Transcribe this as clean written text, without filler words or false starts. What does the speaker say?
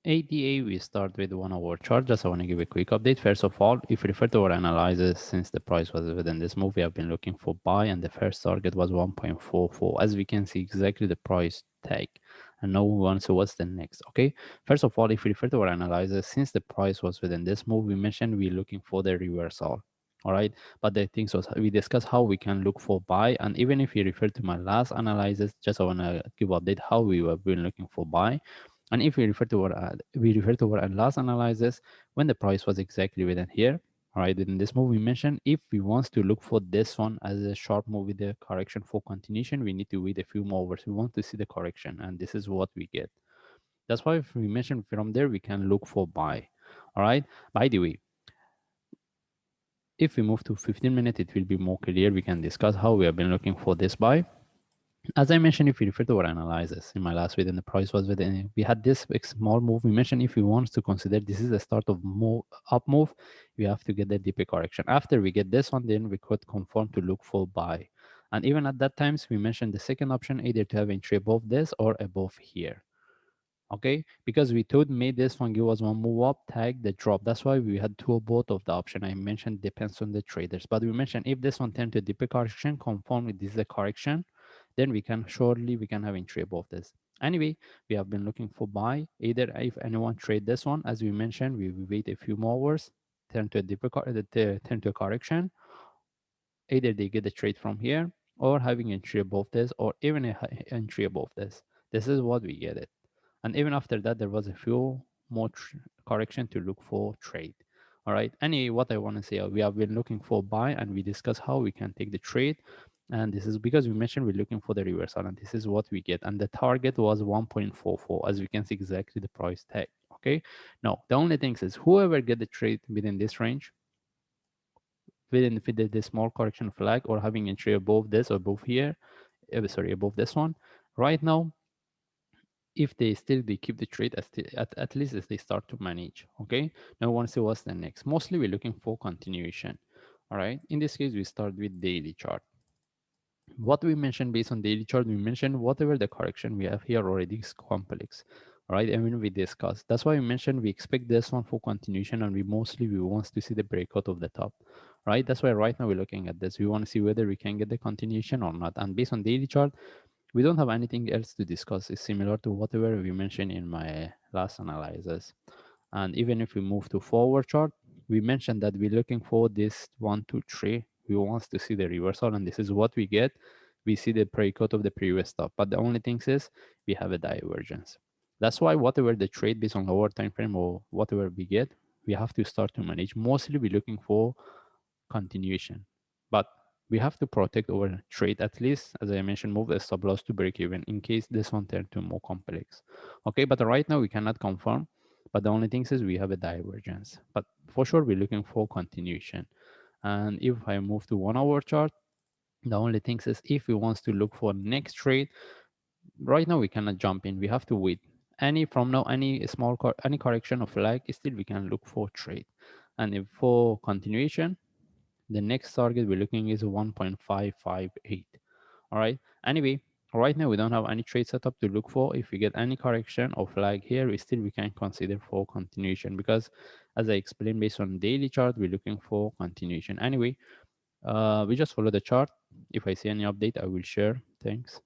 ADA, we start with 1 hour chart. Just I want to give a quick update. First of all, if we refer to our analysis, since the price was within this move, we have been looking for buy, and the first target was 1.44. As we can see, exactly the price tag, and no one. So what's the next? Okay. First of all, if we refer to our analysis, since the price was within this move, we mentioned we're looking for the reversal. All right, but the thing was we discussed how we can look for buy, and even if you refer to my last analysis, just I want to give update how we have been looking for buy. And if we refer to our last analysis, when the price was exactly within here, all right, in this move we mentioned if we want to look for this one as a sharp move with the correction for continuation, we need to wait a few more hours. We want to see the correction, and this is what we get. That's why if we mentioned from there, we can look for buy. All right. By the way, if we move to 15 minutes, it will be more clear. We can discuss how we have been looking for this buy. As I mentioned, if we refer to our analysis in my last video, and the price was within, we had this small move. We mentioned if we want to consider this is the start of move up move, we have to get the DP correction. After we get this one, then we could confirm to look for buy. And even at that times, we mentioned the second option, either to have entry above this or above here. Okay, because we thought made this one give us one move up, tag the drop. That's why we had two of both of the option. I mentioned depends on the traders, but we mentioned if this one turned to DP correction, confirm this is a correction, then we can surely we can have entry above this. Anyway, we have been looking for buy. Either if anyone trade this one, as we mentioned, we will wait a few more hours, turn to a turn to a correction. Either they get the trade from here or having entry above this or even a entry above this. This is what we get it. And even after that, there was a few more correction to look for trade. All right. Anyway, what I want to say, we have been looking for buy, and we discuss how we can take the trade. And this is because we mentioned we're looking for the reversal, and this is what we get. And the target was 1.44, as we can see exactly the price tag. Okay. Now, the only thing is whoever get the trade within this range, within the small correction flag or having entry above this or above here, sorry, above this one, right now, if they keep the trade at least as they start to manage. Okay, now we want to see what's the next. Mostly we're looking for continuation. All right, in this case we start with daily chart. What we mentioned based on daily chart, we mentioned whatever the correction we have here already is complex. All right, I mean we discussed, that's why we mentioned we expect this one for continuation, and we want to see the breakout of the top. Right, that's why right now we're looking at this. We want to see whether we can get the continuation or not, and based on daily chart we don't have anything else to discuss. It's similar to whatever we mentioned in my last analysis. And even if we move to forward chart, we mentioned that we're looking for this 1 2 3. We want to see the reversal, and this is what we get. We see the breakout of the previous stop, but the only thing is we have a divergence. That's why whatever the trade based on lower time frame or whatever we get, we have to start to manage. Mostly we're looking for continuation, but we have to protect our trade, at least as I mentioned, move the stop loss to break even in case this one turn to more complex. Okay, but right now we cannot confirm, but the only thing is we have a divergence, but for sure we're looking for continuation. And if I move to 1 hour chart, the only thing is if we want to look for next trade, right now we cannot jump in, we have to wait. Any from now, any small any correction of flag, still we can look for trade. And if for continuation, the next target we're looking is 1.558. All right. Anyway, right now we don't have any trade setup to look for. If we get any correction or flag here, we can consider for continuation, because as I explained, based on daily chart, we're looking for continuation. Anyway, we just follow the chart. If I see any update, I will share. Thanks.